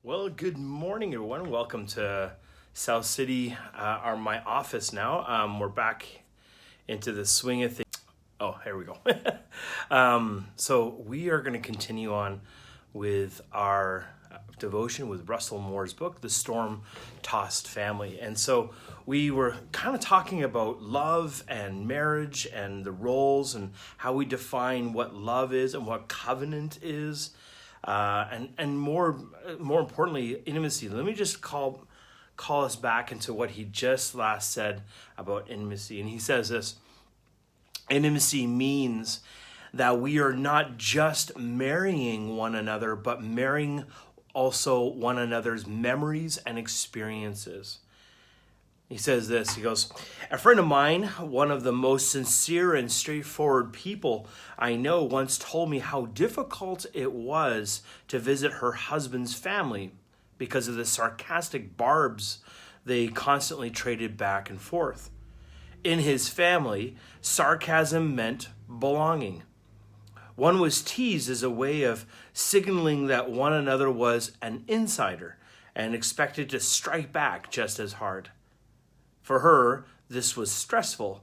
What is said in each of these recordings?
Well, good morning, everyone. Welcome to South City, my office now. We're back into the swing of things. Oh, here we go. So we are going to continue on with our devotion with Russell Moore's book, The Storm-Tossed Family. And so we were kind of talking about love and marriage and the roles and how we define what love is and what covenant is. And more importantly, intimacy. Let me just call us back into what he just last said about intimacy. And he says this: intimacy means that we are not just marrying one another, but marrying also one another's memories and experiences. He says this, he goes, "A friend of mine, one of the most sincere and straightforward people I know, once told me how difficult it was to visit her husband's family because of the sarcastic barbs they constantly traded back and forth. In his family, sarcasm meant belonging. One was teased as a way of signaling that one another was an insider and expected to strike back just as hard. For her, this was stressful.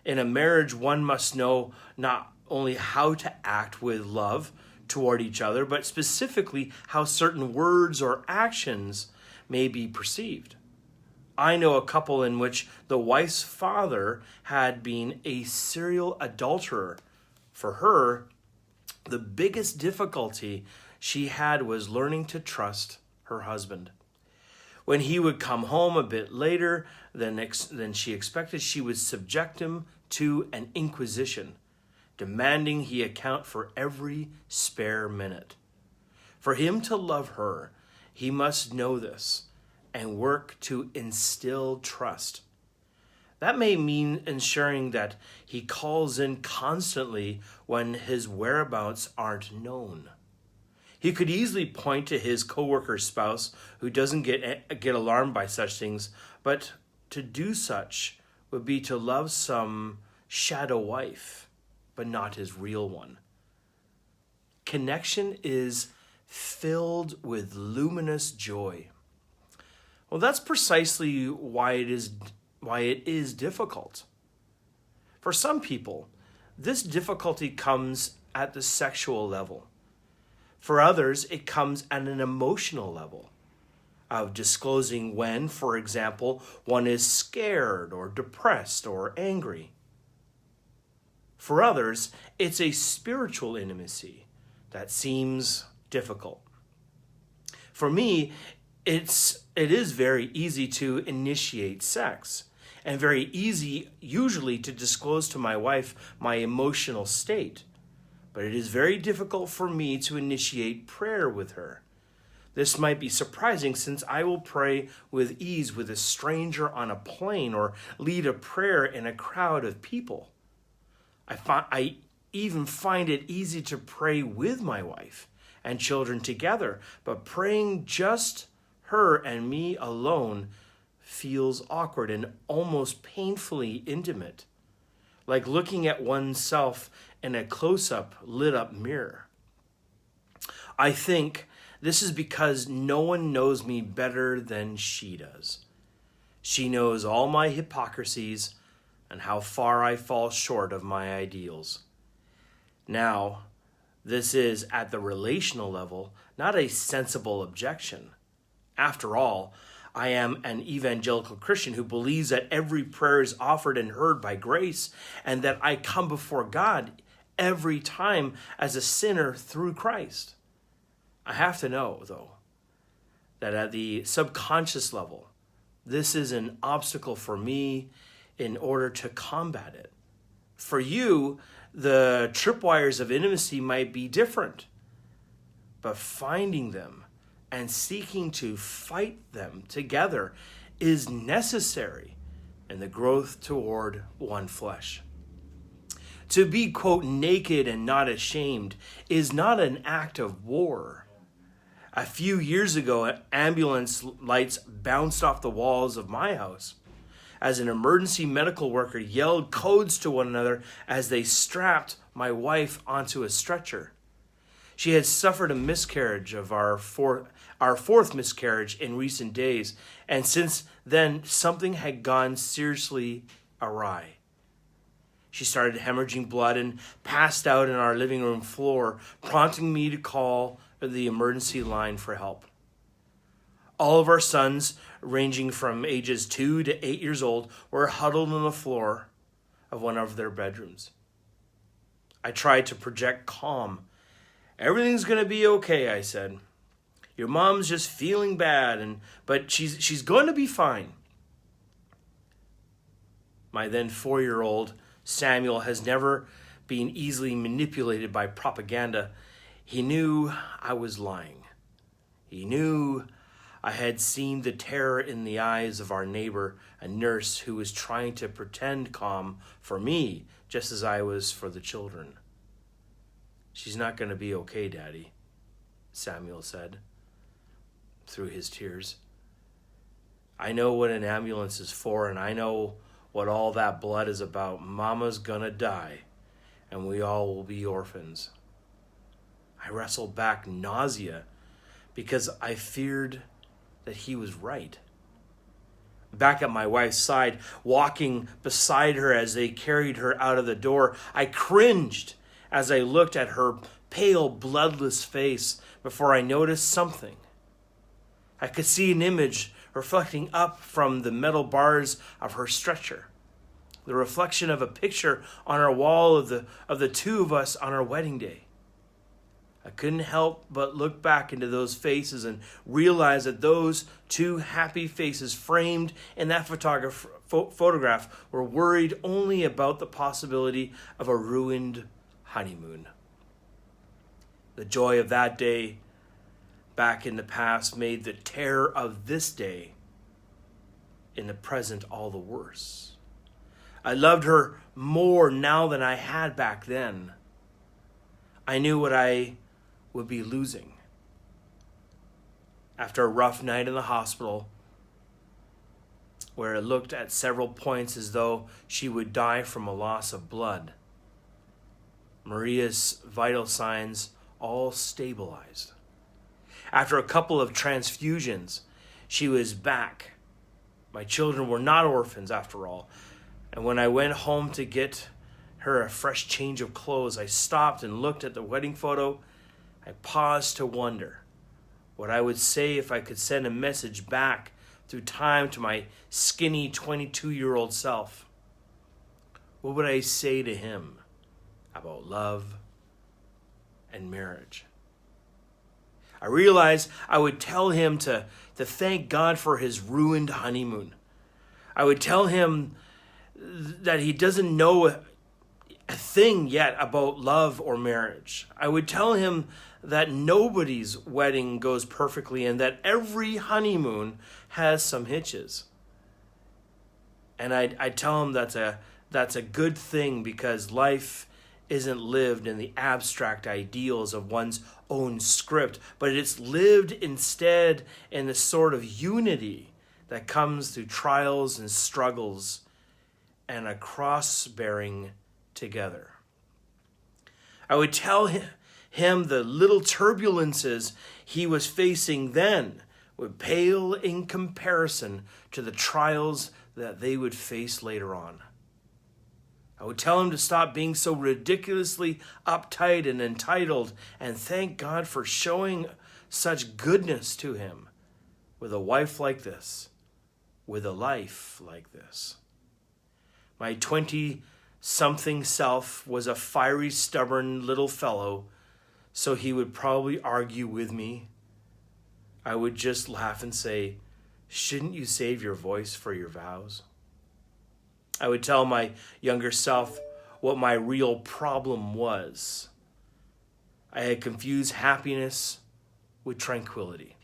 In a marriage, one must know not only how to act with love toward each other, but specifically how certain words or actions may be perceived. I know a couple in which the wife's father had been a serial adulterer. For her, the biggest difficulty she had was learning to trust her husband. When he would come home a bit later than she expected, she would subject him to an inquisition, demanding he account for every spare minute. For him to love her, he must know this and work to instill trust. That may mean ensuring that he calls in constantly when his whereabouts aren't known. He could easily point to his coworker's spouse who doesn't get alarmed by such things, but to do such would be to love some shadow wife, but not his real one. Connection is filled with luminous joy. Well, that's precisely why it is difficult. For some people, this difficulty comes at the sexual level. For others, it comes at an emotional level of disclosing when, for example, one is scared or depressed or angry. For others, it's a spiritual intimacy that seems difficult. For me, it is very easy to initiate sex and very easy usually to disclose to my wife my emotional state. But it is very difficult for me to initiate prayer with her. This might be surprising since I will pray with ease with a stranger on a plane or lead a prayer in a crowd of people. I even find it easy to pray with my wife and children together, but praying just her and me alone feels awkward and almost painfully intimate, like looking at oneself in a close-up, lit-up mirror. I think this is because no one knows me better than she does. She knows all my hypocrisies and how far I fall short of my ideals. Now, this is at the relational level, not a sensible objection. After all, I am an evangelical Christian who believes that every prayer is offered and heard by grace, and that I come before God every time as a sinner through Christ. I have to know, though, that at the subconscious level, this is an obstacle for me in order to combat it. For you, the tripwires of intimacy might be different, but finding them and seeking to fight them together is necessary in the growth toward one flesh. To be, quote, naked and not ashamed is not an act of war. A few years ago, ambulance lights bounced off the walls of my house as an emergency medical worker yelled codes to one another as they strapped my wife onto a stretcher. She had suffered a miscarriage of our fourth miscarriage in recent days, and since then something had gone seriously awry. She started hemorrhaging blood and passed out in our living room floor, prompting me to call the emergency line for help. All of our sons, ranging from ages 2 to 8 years old, were huddled on the floor of one of their bedrooms. I tried to project calm. "Everything's going to be okay," I said. "Your mom's just feeling bad, but she's going to be fine." My then 4-year-old Samuel has never been easily manipulated by propaganda. He knew I was lying. He knew I had seen the terror in the eyes of our neighbor, a nurse who was trying to pretend calm for me, just as I was for the children. "She's not going to be okay, Daddy," Samuel said through his tears. "I know what an ambulance is for, and I know what all that blood is about. Mama's gonna die, and we all will be orphans." I wrestled back nausea because I feared that he was right. Back at my wife's side, walking beside her as they carried her out of the door, I cringed as I looked at her pale, bloodless face before I noticed something. I could see an image reflecting up from the metal bars of her stretcher, the reflection of a picture on our wall of the two of us on our wedding day. I couldn't help but look back into those faces and realize that those two happy faces framed in that photograph were worried only about the possibility of a ruined honeymoon. The joy of that day back in the past made the terror of this day in the present all the worse. I loved her more now than I had back then. I knew what I would be losing. After a rough night in the hospital, where it looked at several points as though she would die from a loss of blood, Maria's vital signs all stabilized. After a couple of transfusions, she was back. My children were not orphans after all. And when I went home to get her a fresh change of clothes, I stopped and looked at the wedding photo. I paused to wonder what I would say if I could send a message back through time to my skinny 22-year-old self. What would I say to him about love and marriage? I realized I would tell him to thank God for his ruined honeymoon. I would tell him that he doesn't know a thing yet about love or marriage. I would tell him that nobody's wedding goes perfectly and that every honeymoon has some hitches. And I'd tell him that's a good thing because life isn't lived in the abstract ideals of one's own script, but it's lived instead in the sort of unity that comes through trials and struggles and a cross-bearing together. I would tell him the little turbulences he was facing then would pale in comparison to the trials that they would face later on. I would tell him to stop being so ridiculously uptight and entitled and thank God for showing such goodness to him with a wife like this, with a life like this. My 20-something self was a fiery, stubborn little fellow, so he would probably argue with me. I would just laugh and say, "Shouldn't you save your voice for your vows?" I would tell my younger self what my real problem was. I had confused happiness with tranquility.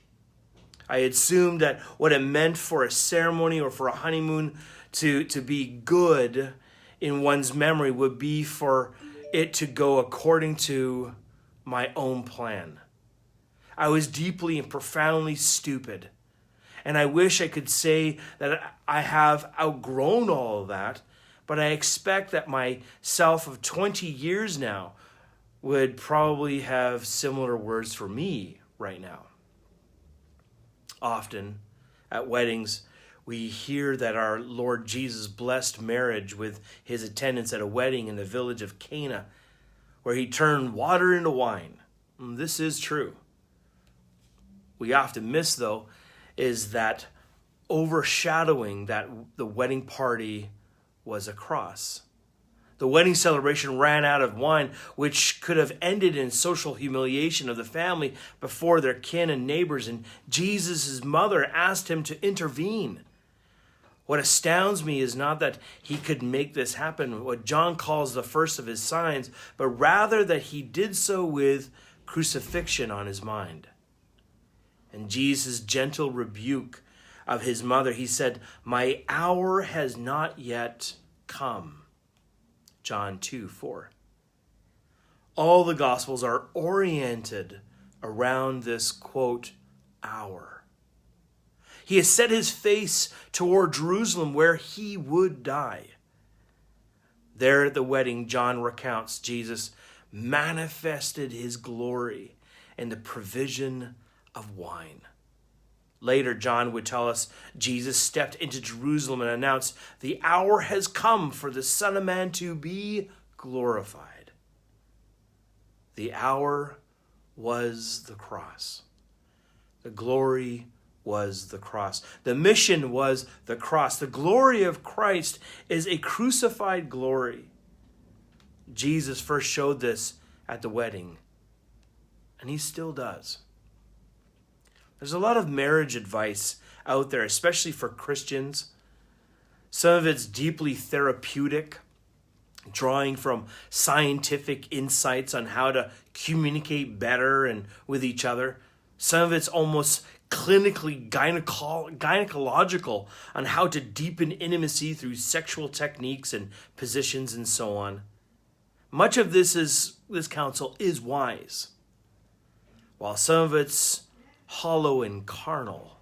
I assumed that what it meant for a ceremony or for a honeymoon to be good in one's memory would be for it to go according to my own plan. I was deeply and profoundly stupid. And I wish I could say that I have outgrown all of that, but I expect that myself of 20 years now would probably have similar words for me right now. Often at weddings, we hear that our Lord Jesus blessed marriage with his attendants at a wedding in the village of Cana, where he turned water into wine. And this is true. We often miss, though, is that overshadowing that the wedding party was a cross. The wedding celebration ran out of wine, which could have ended in social humiliation of the family before their kin and neighbors, and Jesus' mother asked him to intervene. What astounds me is not that he could make this happen, what John calls the first of his signs, but rather that he did so with crucifixion on his mind. And Jesus' gentle rebuke of his mother, he said, "My hour has not yet come." John 2:4. All the Gospels are oriented around this, quote, hour. He has set his face toward Jerusalem where he would die. There at the wedding, John recounts Jesus manifested his glory in the provision of wine. Later, John would tell us Jesus stepped into Jerusalem and announced, "The hour has come for the Son of Man to be glorified." The hour was the cross. The glory was the cross. The mission was the cross. The glory of Christ is a crucified glory. Jesus first showed this at the wedding, and he still does. There's a lot of marriage advice out there, especially for Christians. Some of it's deeply therapeutic, drawing from scientific insights on how to communicate better and with each other. Some of it's almost clinically gynecological on how to deepen intimacy through sexual techniques and positions and so on. Much of this counsel is wise, while some of it's hollow and carnal.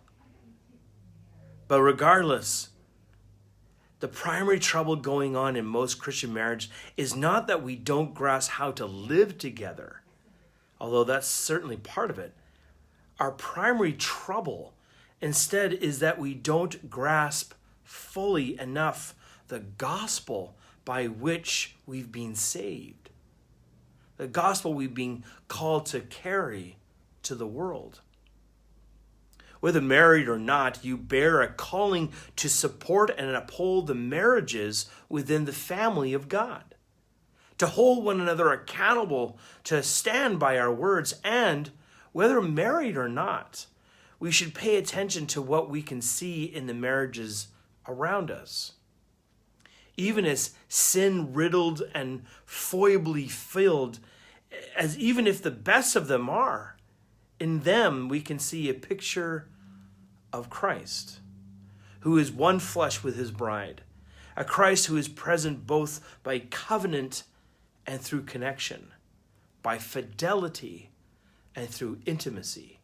But regardless, the primary trouble going on in most Christian marriage is not that we don't grasp how to live together, although that's certainly part of it. Our primary trouble instead is that we don't grasp fully enough the gospel by which we've been saved, the gospel we've been called to carry to the world. Whether married or not, you bear a calling to support and uphold the marriages within the family of God, to hold one another accountable, to stand by our words, and whether married or not, we should pay attention to what we can see in the marriages around us. Even as sin-riddled and foibly filled, as even if the best of them are, in them we can see a picture of Christ, who is one flesh with his bride, a Christ who is present both by covenant and through connection, by fidelity and through intimacy,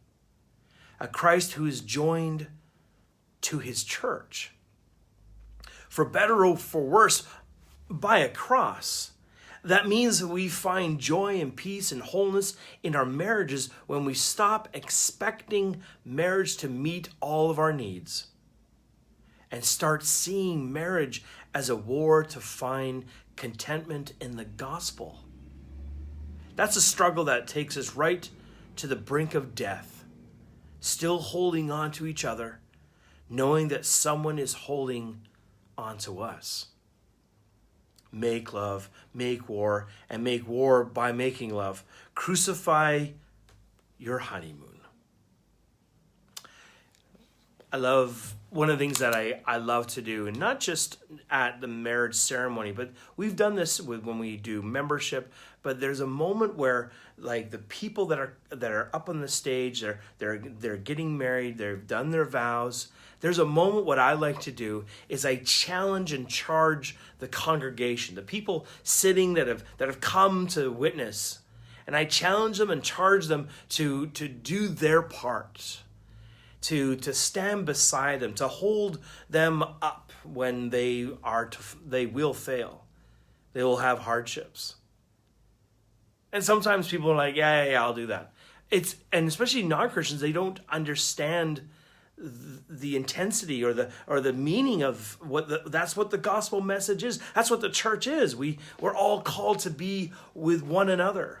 a Christ who is joined to his church, for better or for worse, by a cross. That means that we find joy and peace and wholeness in our marriages when we stop expecting marriage to meet all of our needs and start seeing marriage as a war to find contentment in the gospel. That's a struggle that takes us right to the brink of death, still holding on to each other, knowing that someone is holding on to us. Make love, make war, and make war by making love. Crucify your honeymoon. I love one of the things that I love to do, and not just at the marriage ceremony, but we've done this with when we do membership. But there's a moment where, like, the people that are up on the stage, they're getting married, they've done their vows. There's a moment. What I like to do is I challenge and charge the congregation, the people sitting that have come to witness, and I challenge them and charge them to do their part. To stand beside them, to hold them up when they will fail. They will have hardships. And sometimes people are like, yeah, I'll do that. And especially non-Christians, they don't understand the intensity or the meaning of that's what the gospel message is. That's what the church is. We're all called to be with one another.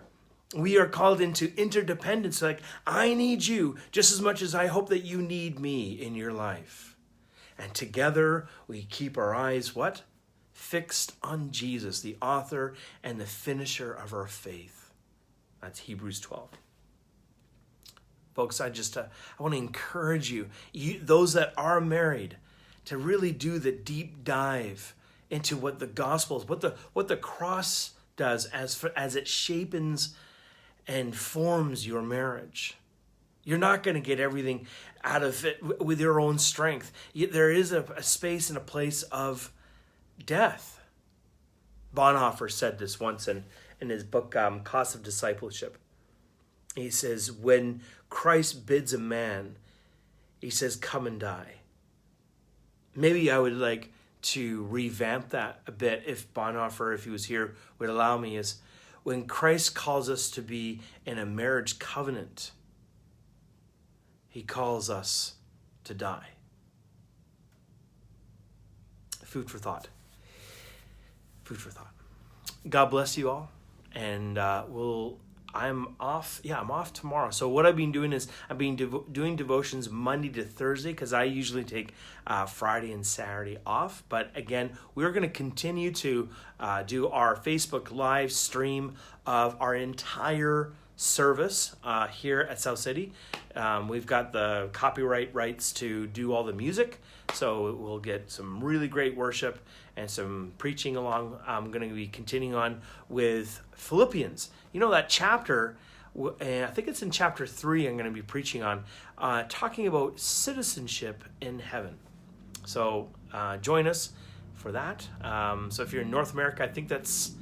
We are called into interdependence. Like, I need you just as much as I hope that you need me in your life. And together we keep our eyes, what? Fixed on Jesus, the author and the finisher of our faith. That's Hebrews 12. Folks, I want to encourage you, those that are married, to really do the deep dive into what the gospel is, what the cross does as it shapens and forms your marriage. You're not going to get everything out of it with your own strength. There is a space and a place of death. Bonhoeffer said this once in his book, Cost of Discipleship. He says, when Christ bids a man, he says, come and die. Maybe I would like to revamp that a bit if Bonhoeffer, if he was here, would allow me, is when Christ calls us to be in a marriage covenant, he calls us to die. Food for thought. Food for thought. God bless you all. And I'm off. Yeah, I'm off tomorrow. So what I've been doing is I've been doing devotions Monday to Thursday, because I usually take Friday and Saturday off. But again, we're going to continue to do our Facebook live stream of our entire service here at South City. We've got the copyright rights to do all the music, so we'll get some really great worship and some preaching along. I'm going to be continuing on with Philippians. You know, that chapter, and I think it's in chapter 3 I'm going to be preaching on, talking about citizenship in heaven. So join us for that. So if you're in North America, I think that's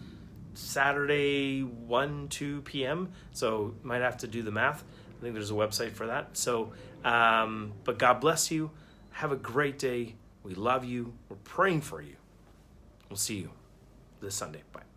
Saturday 1-2 p.m. So might have to do the math. I think there's a website for that. So, but God bless you. Have a great day. We love you. We're praying for you. We'll see you this Sunday. Bye.